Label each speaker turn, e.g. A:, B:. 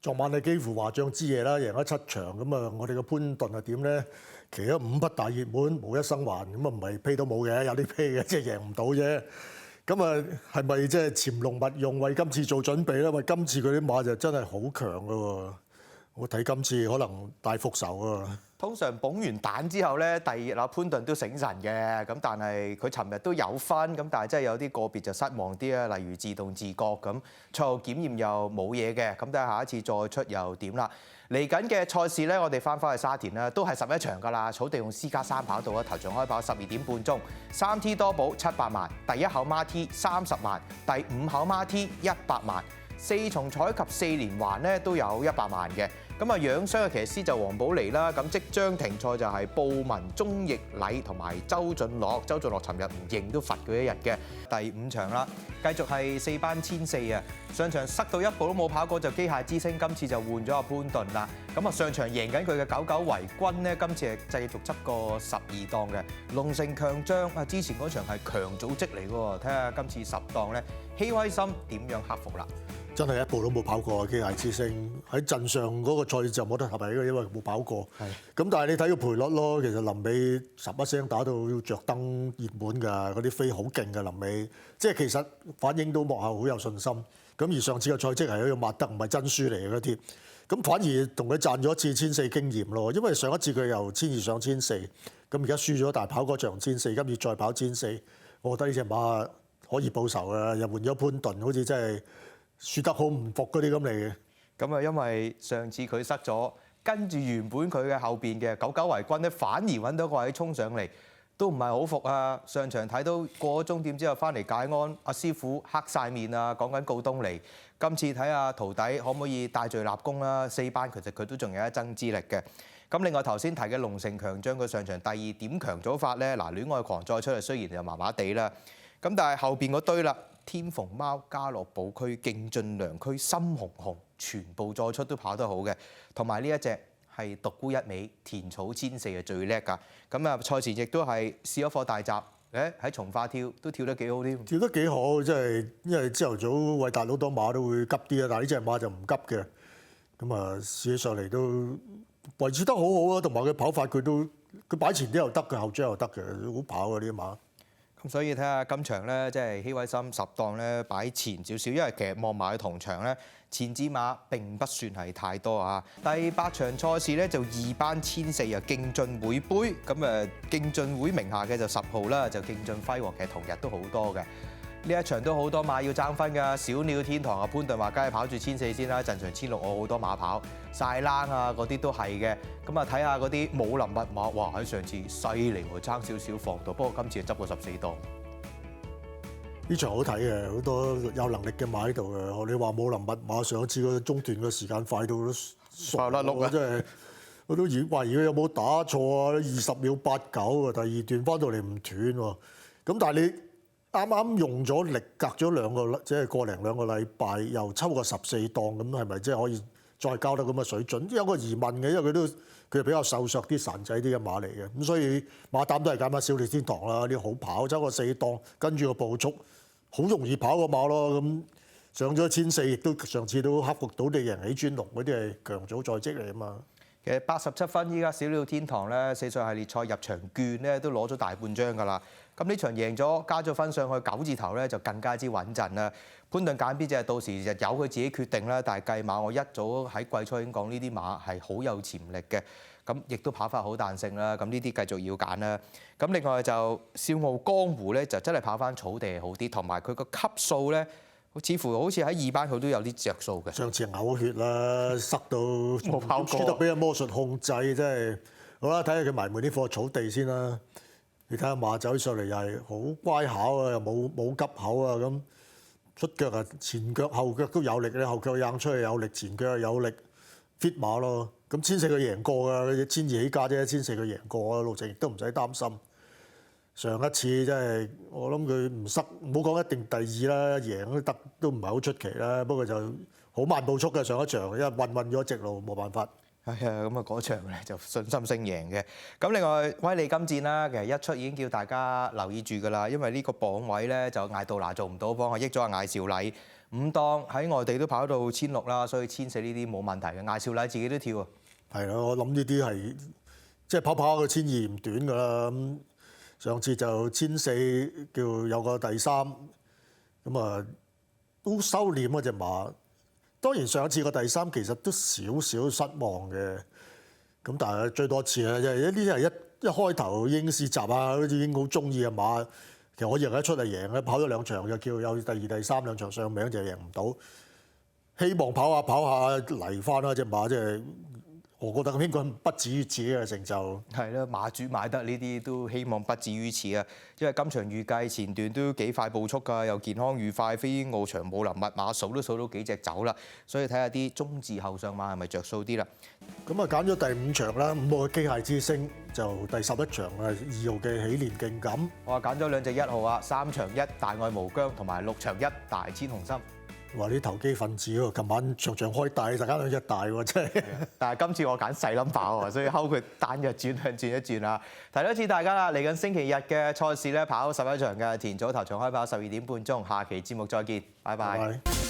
A: 昨晚你幾乎話將之夜啦，贏咗7場咁啊！我哋嘅潘頓係點咧？騎咗5匹大熱門，無一生還咁啊！唔係批都冇嘅，有啲批嘅，即係贏唔到啫。咁啊，係咪即係潛龍勿用，為今次做準備咧？因為今次佢啲馬就真係好強噶喎！我睇今次可能大復仇啊！
B: 通常捧完蛋之後咧，第二日潘頓都醒神嘅，咁但係佢尋日都有分，咁但係真係有啲個別就失望啲啊，例如自動自覺咁，賽後檢驗又冇嘢嘅，咁睇下下一次再出又點啦。嚟緊嘅賽事咧，我哋翻返去沙田啦，都係11場㗎啦，草地用私家3跑道啊，頭場開跑12點半鐘，3T 多寶700萬，第1口孖 T 30萬，第5口孖 T 100萬，4重彩及4連環咧都有100萬嘅。咁啊，養傷嘅騎師就黃寶妮啦，咁即將停賽就係布文、鐘奕禮同埋周俊樂。周俊樂尋日唔認都罰佢1日嘅。第5場啦，繼續係4班1004啊，上場塞到1步都冇跑過就機械之星，今次就換咗阿潘頓啦。咁啊，上場贏緊佢嘅99維軍呢，今次係繼續執個12檔嘅。龍城強將啊，之前嗰場係強組織嚟喎，睇下今次10檔咧，希威森點樣克服啦？
A: 真係1步都冇跑過啊！機械之星喺陣上嗰個賽事就冇得合埋嘅，因為冇跑過。咁但係你睇個賠率咯，其實臨尾10一聲打到要着燈熱門㗎，嗰啲飛好勁㗎臨尾。即係其實反映到幕後好有信心。咁而上次嘅賽績係喺度抹得，唔係真輸嚟嘅嗰啲。咁反而同佢賺咗一次1004經驗咯，因為上一次佢由1200上1004，咁而家輸咗，但係跑嗰場1004，今次再跑1004，我覺得呢隻馬可以報仇㗎。又換咗潘頓，好似真係〜輸得好唔服嗰啲咁嚟嘅，
B: 咁啊，因為上次佢塞咗，跟住原本佢嘅後邊嘅99維軍咧，反而揾到個位衝上嚟，都唔係好服啊！上場睇到過咗終點之後翻嚟解鞍，阿師傅黑晒面啊，講緊告東尼。今次睇下徒弟可唔可以戴罪立功啦？4班其實佢都仲有一爭之力嘅。咁另外頭先提嘅龍城強將佢上場第2點強組法咧，嗱戀愛狂再出嚟雖然就麻麻地啦，咁但係後邊嗰堆啦。天鳳貓、家樂寶區、勁進良區、深紅紅，全部再出都跑得好嘅，同埋呢一隻係獨孤一味田草1004係最叻㗎。咁啊，賽前亦都係試咗課大閘，喺從化跳都跳得幾好添。
A: 跳得幾好，即係因為朝頭早餵大佬多馬都會急啲啊，但係呢隻馬就唔急嘅。咁啊，試起上嚟都維持得好好啊，同埋佢跑法佢擺前啲又得，佢後追又得嘅，好跑啊呢啲馬。
B: 咁所以睇下今場咧，即係希威森10檔咧擺前少少，因為其實望埋佢同場咧，前子馬並不算係太多啊。第8場賽事咧就2班1004啊，競進會杯咁誒，競進會名下嘅就10號啦，就競進輝煌，其實同日都好多嘅。呢一場都好多馬要爭分㗎，小鳥天堂啊，潘頓話梗係跑住1004先啦，陣場1006我好多馬跑，晒冷啊嗰啲都係嘅。咁啊睇下嗰啲武林密碼，哇喺上次犀利喎，爭少少放到，不過今次就執過14檔。
A: 呢場好睇嘅，好多有能力嘅馬喺度嘅。你話武林密碼上一次嗰中段嘅時間快到都傻啦碌啊！真係我都懷疑佢有冇打錯啊！20秒89啊，第2段翻到嚟唔斷喎。咁但係你啱啱用咗力，隔咗2個即係個零2個禮拜，又抽個14檔，咁係咪即係可以再交得咁嘅水準？有個疑問嘅，因為佢比較瘦削啲、孱仔啲嘅馬嚟嘅，咁所以馬膽都係揀翻小鳥天堂啦，啲好跑，抽個4檔，跟住個步速，好容易跑個馬咯。咁上咗1004，亦都上次都克服到地贏起專龍嗰啲係強組在績嚟啊嘛。
B: 其實87分，依家小鳥天堂咧4歲系列賽入場券咧都攞咗大半張㗎啦。咁呢場贏咗，加咗分上去9字頭咧，就更加之穩陣啦。潘頓揀邊隻到時就由佢自己決定啦。但係計馬我一早喺季初已經講呢啲馬係好有潛力嘅，咁亦都跑法好彈性啦。咁呢啲繼續要揀啦。咁另外就笑傲江湖咧就真係跑翻草地好啲，同埋佢個級數咧。似乎好似喺2班佢都有啲着數嘅。上次嘔血啦，塞到冇跑過，輸得俾阿魔術控制，真係好啦。睇下佢埋門啲貨草地先啦。你睇下馬走上嚟又係好乖巧啊，又冇急口啊，咁出腳啊，前腳後腳都有力咧，後腳硬出去有力，前腳有力 fit 馬咯。咁1004佢贏過㗎，1002起價啫，1004佢贏過啊，路程亦都唔使擔心。上一次真係我諗佢唔塞，唔好講一定第2啦，贏都得都唔係好出奇啦。不過就好慢步速嘅上一場，因為運咗直路冇辦法。係啊，咁啊嗰場咧就信心勝贏嘅。咁另外威利金戰啦，其實一出已經叫大家留意住㗎啦，因為呢個磅位咧就艾杜拿做唔到磅，係益咗阿艾兆禮。5檔喺外地都跑到1600啦，所以1400呢啲冇問題嘅。艾少禮自己都跳啊。
A: 係咯，我諗呢啲係即係跑跑個1200唔短㗎啦。咁上次就1400叫有個第3，咁啊都收斂嗰隻馬。當然上一次個第3其實都少少失望嘅，咁但係追多次啦，因為呢啲係一開頭已經試習啊，好似已經好中意嘅馬，其實我認得出嚟贏咧，跑咗2場就叫有第2、第32場上名就贏唔到，希望跑下嚟翻啦隻馬，即係我覺得應該不止於此嘅成就。
B: 係啦，馬主買得呢啲都希望不止於此啊，因為今場預計前段都幾快步速㗎，又健康愉快，飛鷹翱翔武林密碼數都數到幾隻走啦，所以睇下啲中字後上馬係咪着數啲啦。
A: 咁啊揀咗第5場啦，5號嘅機械之星就第11場啊2號嘅喜連勁感。
B: 我話揀咗2隻1號啊，3場1大愛無疆同埋6場1大千雄心。
A: 話啲投機分子喎，琴晚場開大，大家2隻大喎，真係。
B: 但係今次我揀細冧跑喎，所以睺佢單日轉向轉一轉啊！提多次大家啦，嚟緊星期日嘅賽事咧跑11場嘅，田早頭場開跑12點半鐘，下期節目再見，拜拜。